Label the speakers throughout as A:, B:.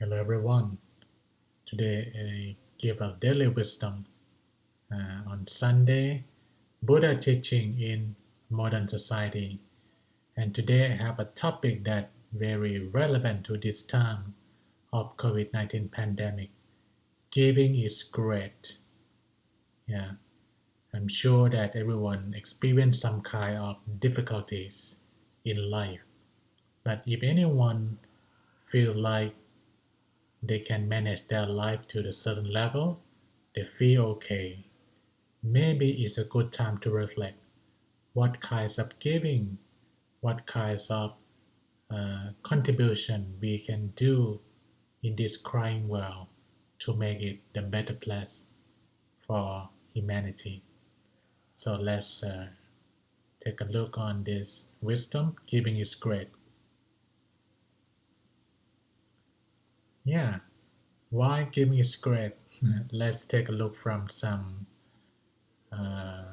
A: Hello everyone. Today I give a daily wisdom on Sunday, Buddha teaching in modern society. And today I have a topic that very relevant to this time of COVID-19 pandemic. Giving is great. Yeah, I'm sure that everyone experienced some kind of difficulties in life. But if anyone feel like they can manage their life to a certain level, they feel okay. Maybe it's a good time to reflect what kinds of giving, what kinds of contribution we can do in this crying world to make it a better place for humanity. So let's take a look on this wisdom. Giving is great. Yeah, why giving is great? Let's take a look from some uh,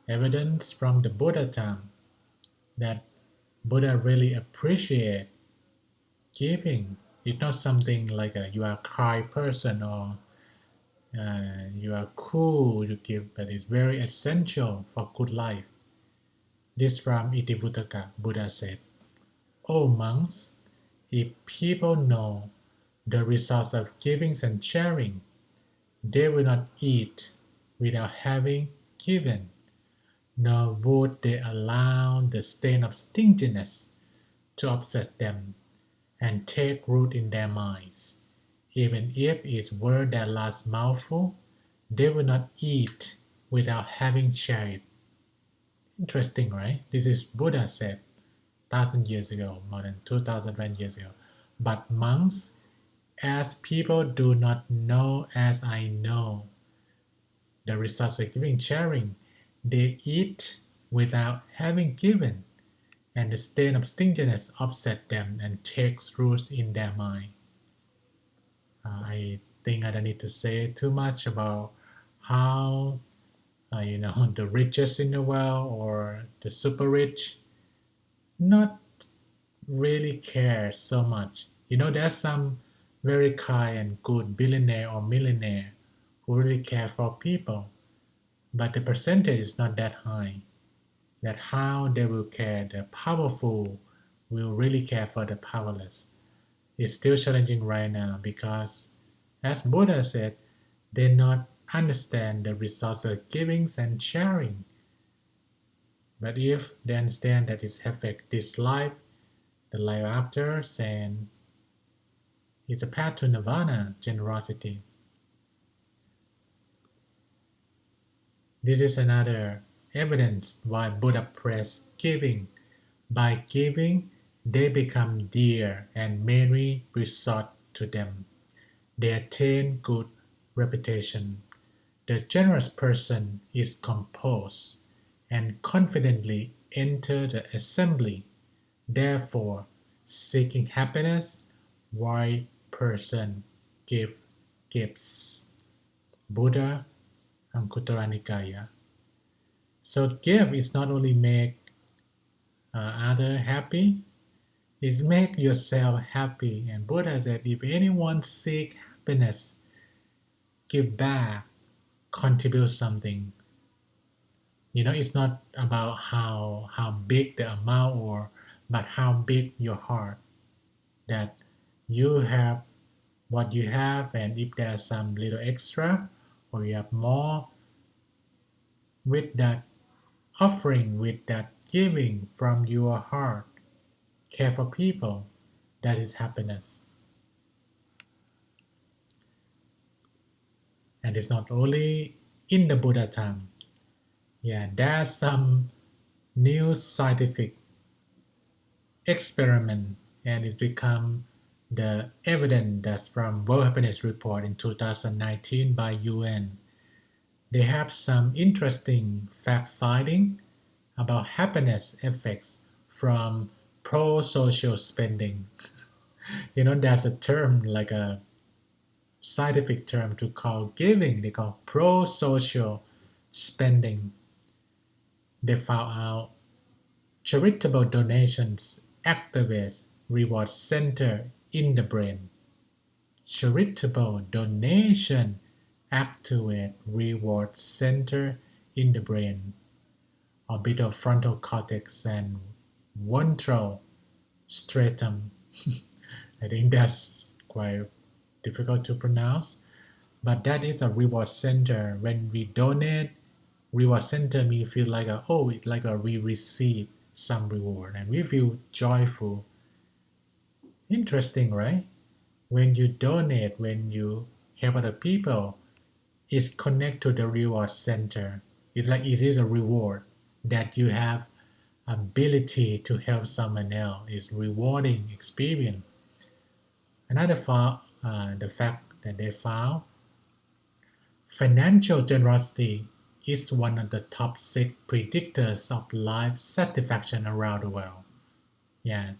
A: evidence from the Buddha time that Buddha really appreciate giving. It's not something like you are a kind person or you are cool you give, but it's very essential for good life. This from Itivuttaka, Buddha said, "O monks, if people know the results of giving and sharing, they will not eat without having given, nor would they allow the stain of stinginess to upset them and take root in their minds. Even if it were their last mouthful, they would not eat without having shared it." Interesting, right? This is Buddha said 1,000 years ago, more than 2,000 years ago. But monks, as people do not know as I know the results of giving sharing, they eat without having given, and the stain of stinginess upset them and takes roots in their mind. I think I don't need to say too much about how the richest in the world or the super rich not really care so much. There's some very kind and good billionaire or millionaire who really care for people, but the percentage is not that high. That how they will care, the powerful will really care for the powerless. It's still challenging right now because, as Buddha said, they not understand the results of giving and sharing. But if they understand that it affects this life, the life after, then it's a path to nirvana, generosity. This is another evidence why Buddha praised giving. By giving, they become dear and many resort to them. They attain good reputation. The generous person is composed and confidently enter the assembly. Therefore, seeking happiness, wise person give gifts. Buddha Anguttara Nikaya. So give is not only make other happy, it's make yourself happy. And Buddha said, if anyone seek happiness, give back, contribute something. It's not about how big the amount or but how big your heart that you have what you have, and if there's some little extra or you have more, with that offering, with that giving from your heart, care for people, that is happiness. And it's not only in the Buddha time. Yeah, there's some new scientific experiment, and it's become the evidence that's from World Happiness Report in 2019 by UN. They have some interesting fact-finding about happiness effects from pro-social spending. There's a term like a scientific term to call giving. They call pro-social spending. They found out charitable donations activate reward center in the brain. charitable donation activate reward center in the brain, orbital frontal cortex and ventral stratum. I think that's quite difficult to pronounce, but that is a reward center. When we donate, reward center we feel like it's like we receive some reward and we feel joyful. Interesting, right? When you donate, when you help other people, it's connect to the reward center. It's like it is a reward that you have ability to help someone else. It's rewarding experience. Another the fact that they found, financial generosity is one of the top 6 predictors of life satisfaction around the world. Yeah,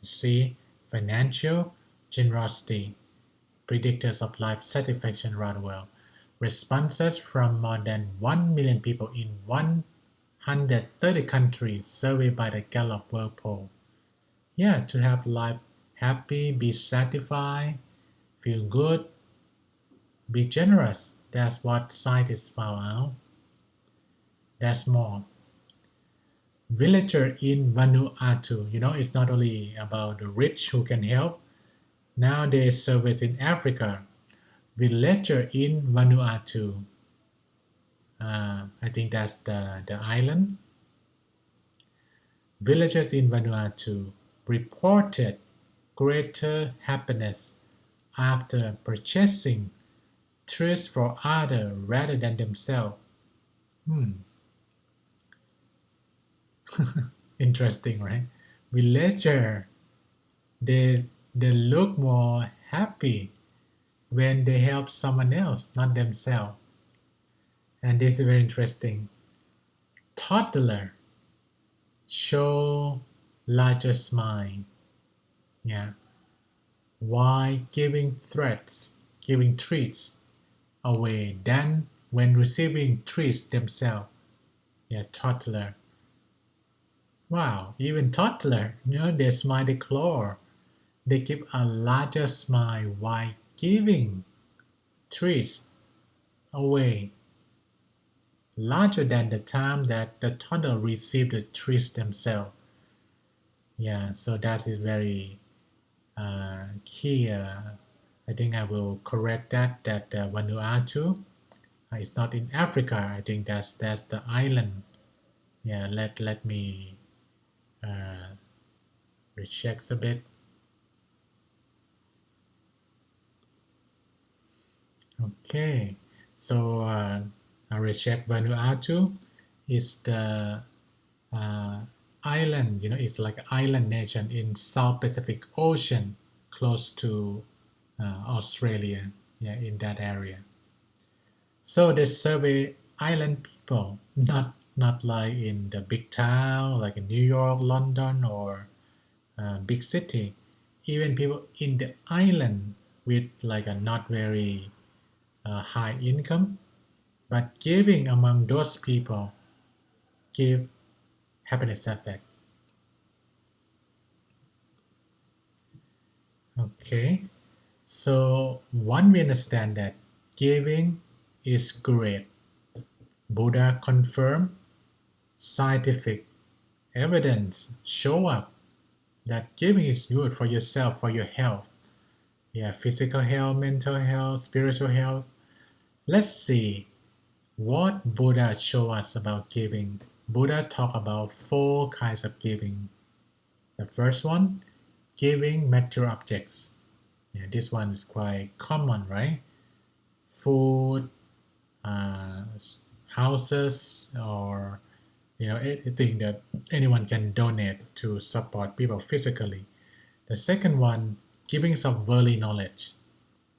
A: see, financial generosity, predictors of life satisfaction around the world. Responses from more than 1 million people in 130 countries surveyed by the Gallup World Poll. Yeah, to have life happy, be satisfied, feel good, be generous. That's what scientists found out. That's more. Villager in Vanuatu, it's not only about the rich who can help. Nowadays, surveys in Africa. Villager in Vanuatu. I think that's the island. Villagers in Vanuatu reported greater happiness after purchasing trees for others rather than themselves. Hmm, interesting, right? Villager, they look more happy when they help someone else, not themselves. And this is very interesting. Toddler show larger smile. Yeah. Why giving treats away than when receiving treats themselves? Yeah, toddler. Wow, even toddler, they smile, they claw. They give a larger smile while giving treats away, larger than the time that the toddler received the treats themselves. Yeah, so that is very key. I think I will correct that Vanuatu is not in Africa. I think that's the island. Yeah, let me uh, recheck a bit. Okay, so I recheck Vanuatu is the uh, island. It's like an island nation in South Pacific Ocean, close to Australia. Yeah, in that area. So they survey island people, not like in the big town, like in New York, London, or big city. Even people in the island with like a not very high income, but giving among those people give happiness effect. Okay, so one we understand that giving is great. Buddha confirmed scientific evidence show up that giving is good for yourself, for your health. Yeah, physical health, mental health, spiritual health. Let's see what Buddha show us about giving. Buddha talk about 4 kinds of giving. The first one, giving material objects. Yeah, this one is quite common, right? Food, uh, houses, or anything that anyone can donate to support people physically. The second one, giving some worldly knowledge,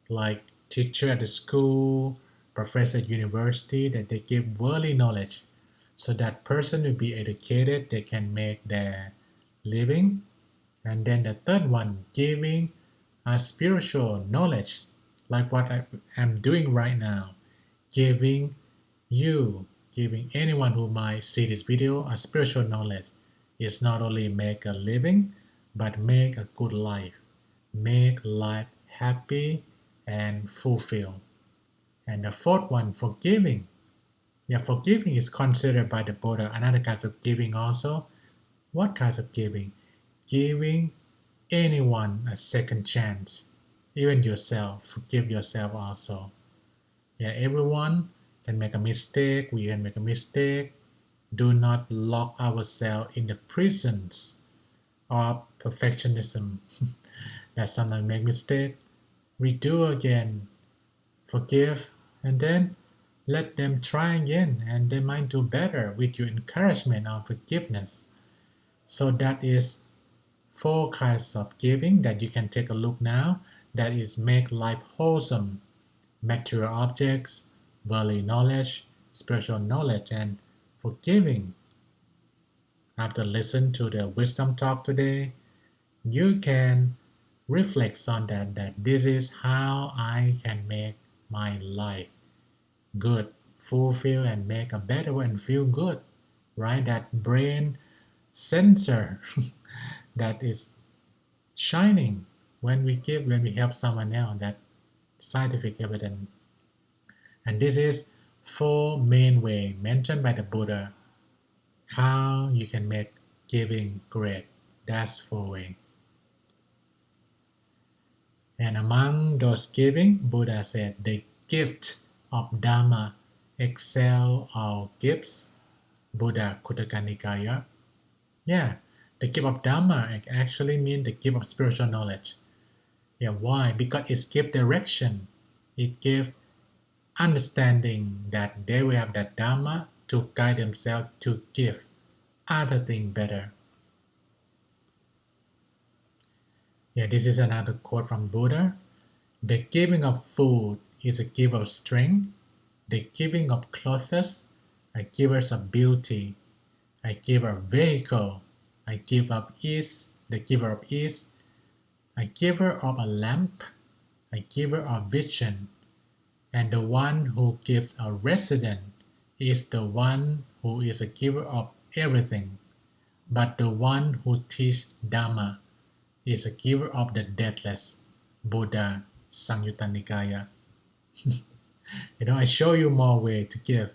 A: like teacher at the school, professor at university, that they give worldly knowledge so that person will be educated, they can make their living. And then the third one, giving a spiritual knowledge, like what I am doing right now, giving you, giving anyone who might see this video a spiritual knowledge is not only make a living, but make a good life, make life happy and fulfill. And the fourth one, forgiving. Yeah, forgiving is considered by the Buddha another kind of giving also. What kinds of giving? Giving anyone a second chance, even yourself. Forgive yourself also. Yeah, everyone can make a mistake. We can make a mistake. Do not lock ourselves in the prisons of perfectionism that sometimes make mistake. Redo again, forgive, and then let them try again, and they might do better with your encouragement of forgiveness. So that is four kinds of giving that you can take a look now. That is make life wholesome, material objects, worldly knowledge, spiritual knowledge, and forgiving. After listening to the wisdom talk today, you can reflect on that this is how I can make my life good, fulfill and make a better one and feel good, right? That brain sensor that is shining when we give, when we help someone else, that scientific evidence. And this is four main way mentioned by the Buddha how you can make giving great. That's four way. And among those giving, Buddha said the gift of Dharma excel all gifts. Buddha Khuddaka Nikaya. Yeah, the gift of Dharma actually means the gift of spiritual knowledge. Yeah, why? Because it gives direction. It gives understanding that they will have that Dharma to guide themselves to give other things better. Yeah, this is another quote from Buddha. The giving of food is a gift of strength. The giving of clothes, a giver of beauty. A giver of vehicle. A giver of ease, the giver of ease. A giver of a lamp. A giver of vision. And the one who gives a resident is the one who is a giver of everything. But the one who teaches Dhamma is a giver of the deathless. Buddha Sangyutta Nikaya. I show you more way to give.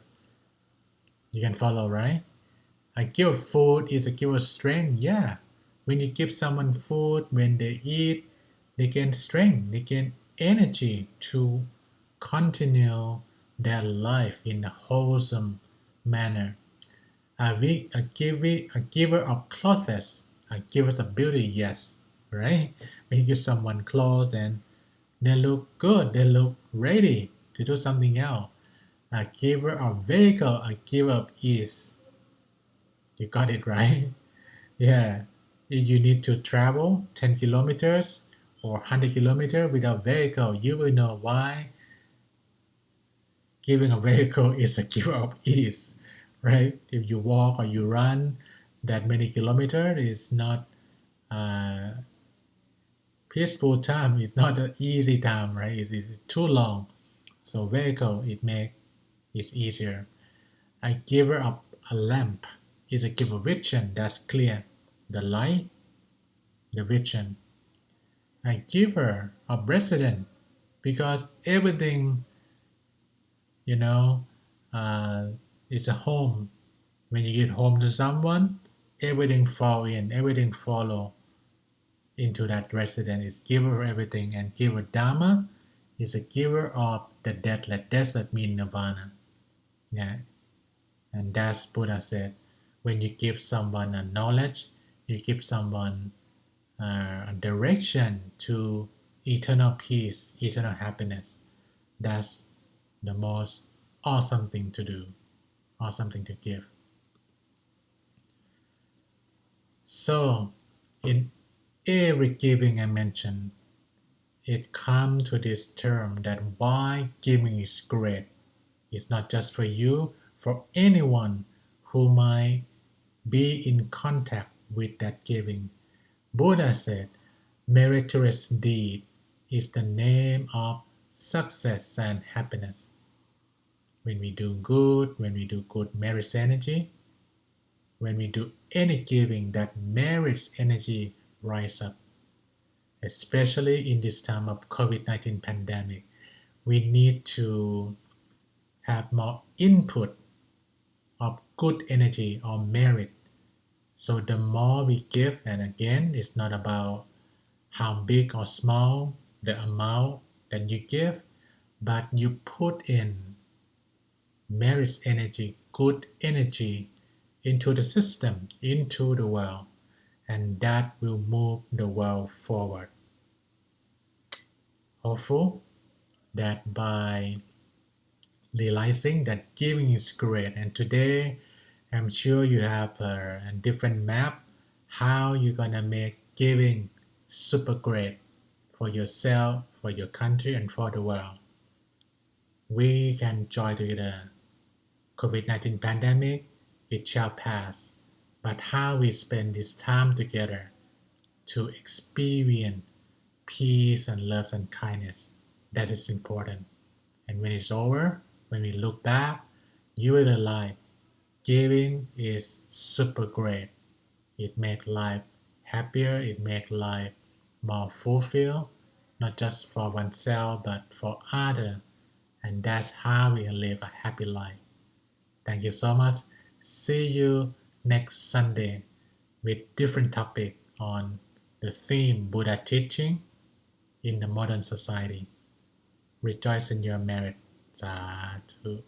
A: You can follow, right? A gift of food is a gift of strength. Yeah. When you give someone food, when they eat, they gain strength, they gain energy to continue their life in a wholesome manner. A giver of clothes, a giver of beauty, yes, right? When you give someone clothes, then they look good, they look ready to do something else. A giver of vehicle, a giver of ease. You got it right. Yeah. If you need to travel 10 kilometers or 100 kilometers without vehicle, you will know why giving a vehicle is a giver of ease, right? If you walk or you run that many kilometers, it's not a peaceful time. It's not an easy time, right? It's too long. So vehicle, it's easier. A giver of a lamp is a giver of vision that's clear. The light, the vision. A giver of resident because everything, you know, uh, is a home. When you give home to someone, everything fall in, everything follow into that resident is giver of everything, and giver Dharma is a giver of the deathless. Deathless mean nirvana. Yeah, and that's Buddha said. When you give someone a knowledge, you give someone a direction to eternal peace, eternal happiness. That's the most awesome thing to do, awesome thing to give. So, in every giving I mentioned, it comes to this term that why giving is great. It's not just for you, for anyone who might be in contact with that giving. Buddha said, meritorious deed is the name of success and happiness. When we do good, when we do good merits energy, when we do any giving that merits energy rise up. especially in this time of COVID-19 pandemic. We need to have more input of good energy or merit. So the more we give, and again, it's not about how big or small the amount that you give, but you put in merit energy, good energy into the system, into the world, and that will move the world forward. Hopeful that by realizing that giving is great, and today I'm sure you have a different map how you're gonna make giving super great for yourself, for your country, and for the world. We can join together. COVID-19 pandemic, it shall pass, but how we spend this time together to experience peace and love and kindness, that is important. And when it's over, when we look back, you will realize giving is super great. It makes life happier, it makes life more fulfilled, not just for oneself but for others. And that's how we live a happy life. Thank you so much. See you next Sunday with different topic on the theme Buddha teaching in the modern society. Rejoice in your merit. Sadhu.